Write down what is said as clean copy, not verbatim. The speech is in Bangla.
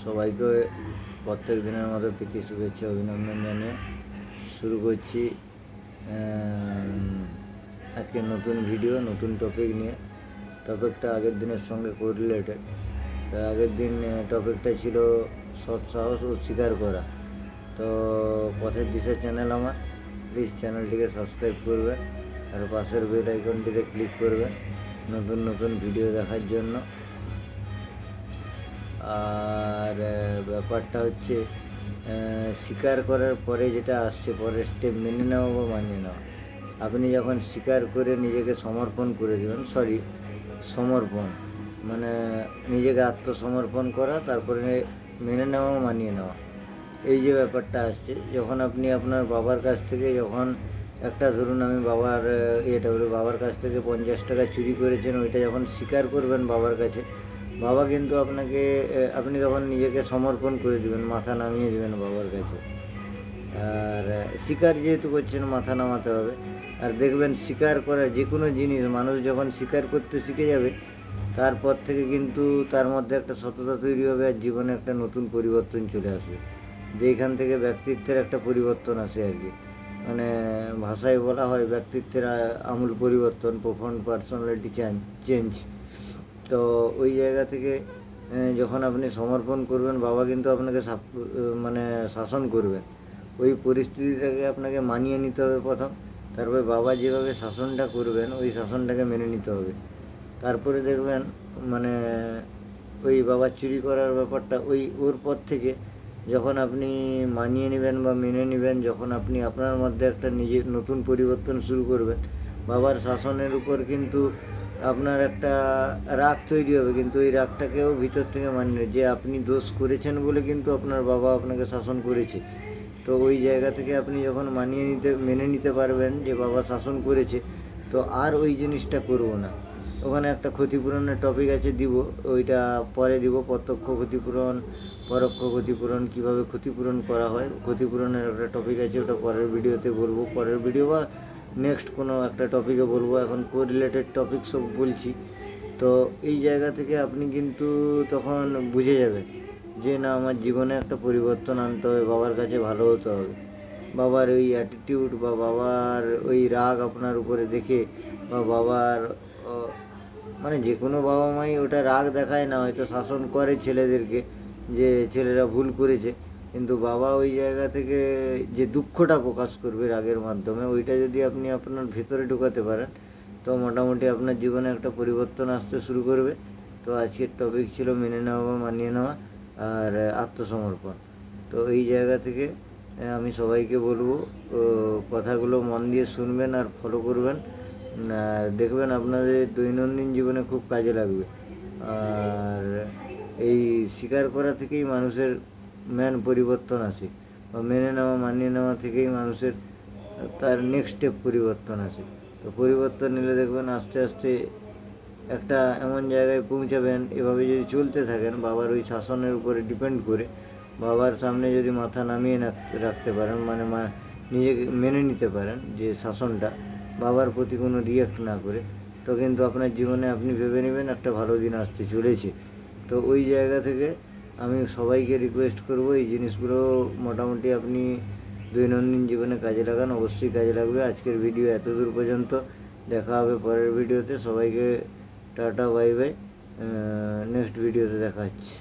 সবাইকে প্রত্যেক দিনের মতো প্রীতি শুভেচ্ছা অভিনন্দন জানিয়ে শুরু করছি আজকে নতুন ভিডিও, নতুন টপিক নিয়ে। টপিকটা আগের দিনের সঙ্গে কোরিলেটেড। আগের দিন টপিকটা ছিল সৎ সাহস ও স্বীকার করা। তো পথের দিশা চ্যানেল আমার, প্লিজ চ্যানেলটিকে সাবস্ক্রাইব করবেন আর পাশের বেল আইকনটিতে ক্লিক করবেন নতুন নতুন ভিডিও দেখার জন্য। আর ব্যাপারটা হচ্ছে স্বীকার করার পরে যেটা আসছে, পরের স্টেপ মেনে নেওয়া বা মানিয়ে নেওয়া। আপনি যখন স্বীকার করে নিজেকে সমর্পণ করে দেবেন, সমর্পণ মানে নিজেকে আত্মসমর্পণ করা, তারপরে মেনে নেওয়া মানিয়ে নেওয়া। এই যে ব্যাপারটা আসছে, যখন আপনি আপনার বাবার কাছ থেকে যখন একটা, ধরুন আমি বাবার কাছ থেকে 50 টাকা চুরি করেছেন, ওইটা যখন স্বীকার করবেন বাবার কাছে, বাবা কিন্তু আপনি তখন নিজেকে সমর্পণ করে দেবেন, মাথা নামিয়ে দেবেন বাবার কাছে। আর স্বীকার যেহেতু করছেন, মাথা নামাতে হবে। আর দেখবেন স্বীকার করার যে কোনো জিনিস মানুষ যখন স্বীকার করতে শিখে যাবে, তারপর থেকে কিন্তু তার মধ্যে একটা সততা তৈরি হবে আর জীবনে একটা নতুন পরিবর্তন চলে আসবে, যেখান থেকে ব্যক্তিত্বের একটা পরিবর্তন আসে আর কি। মানে ভাষায় বলা হয় ব্যক্তিত্বের আমূল পরিবর্তন, প্রফন্ড পার্সোনালিটি চেঞ্জ। তো ওই জায়গা থেকে যখন আপনি সমর্পণ করবেন, বাবা কিন্তু আপনাকে মানে শাসন করবেন। ওই পরিস্থিতিটাকে আপনাকে মানিয়ে নিতে হবে প্রথম, তারপরে বাবা যেভাবে শাসনটা করবেন ওই শাসনটাকে মেনে নিতে হবে। তারপরে দেখবেন মানে ওই বাবার চুরি করার ব্যাপারটা ওর পর থেকে যখন আপনি মানিয়ে নেবেন বা মেনে নেবেন, যখন আপনি আপনার মধ্যে একটা নিজের নতুন পরিবর্তন শুরু করবেন, বাবার শাসনের উপর কিন্তু আপনার একটা রাগ তৈরি হবে, কিন্তু এই রাগটাকেও ভিতর থেকে মানিয়ে, যে আপনি দোষ করেছেন বলে কিন্তু আপনার বাবা আপনাকে শাসন করেছে। তো ওই জায়গা থেকে আপনি যখন মেনে নিতে পারবেন যে বাবা শাসন করেছে, তো আর ওই জিনিসটা করবো না। ওখানে একটা ক্ষতিপূরণের টপিক আছে, দিব ওইটা পরে দিব। প্রত্যক্ষ ক্ষতিপূরণ, পরোক্ষ ক্ষতিপূরণ, কীভাবে ক্ষতিপূরণ করা হয়, ক্ষতিপূরণের একটা টপিক আছে, ওটা পরের ভিডিওতে বলবো, পরের ভিডিও বা নেক্সট কোনো একটা টপিকে বলবো। এখন কোরিলেটেড টপিক সব বলছি। তো এই জায়গা থেকে আপনি কিন্তু তখন বুঝে যাবেন যে না, আমার জীবনে একটা পরিবর্তন আনতে হবে, বাবার কাছে ভালো হতে হবে। বাবার ওই অ্যাটিটিউড বা বাবার ওই রাগ আপনার উপরে দেখে, বা বাবার মানে যে কোনো বাবা মাই ওটা রাগ দেখায় না, হয়তো শাসন করে ছেলেদেরকে যে ছেলেরা ভুল করেছে, কিন্তু বাবা ওই জায়গা থেকে যে দুঃখটা প্রকাশ করবে রাগের মাধ্যমে, ওইটা যদি আপনি আপনার ভেতরে ঢোকাতে পারেন, তো মোটামুটি আপনার জীবনে একটা পরিবর্তন আসতে শুরু করবে। তো আজকের টপিক ছিল মেনে নেওয়া বা মানিয়ে নেওয়া আর আত্মসমর্পণ। তো এই জায়গা থেকে আমি সবাইকে বলবো, কথাগুলো মন দিয়ে শুনবেন আর ফলো করবেন, আর দেখবেন আপনাদের দৈনন্দিন জীবনে খুব কাজে লাগবে। আর এই স্বীকার করা থেকেই মানুষের পরিবর্তন আসে, বা মেনে নেওয়া মানিয়ে নেওয়া থেকেই মানুষের তার নেক্সট স্টেপ পরিবর্তন আসে। তো পরিবর্তন নিলে দেখবেন আস্তে আস্তে একটা এমন জায়গায় পৌঁছাবেন। এভাবে যদি চলতে থাকেন, বাবার ওই শাসনের উপরে ডিপেন্ড করে, বাবার সামনে যদি মাথা নামিয়ে রাখতে পারেন, মানে নিজেকে মেনে নিতে পারেন যে শাসনটা, বাবার প্রতি কোনো রিঅ্যাক্ট না করে, তো কিন্তু আপনার জীবনে আপনি ভেবে নেবেন একটা ভালো দিন আসতে চলেছে। তো ওই জায়গা থেকে আমি সবাইকে রিকোয়েস্ট করব, এই জিনিসগুলো মোটামুটি আপনি দৈনন্দিন জীবনে কাজে লাগান, অবশ্যই কাজে লাগবে। আজকের ভিডিও এত দূর পর্যন্ত, দেখা হবে পরের ভিডিওতে। সবাইকে টাটা, বাই বাই, নেক্সট ভিডিওতে দেখা হচ্ছে।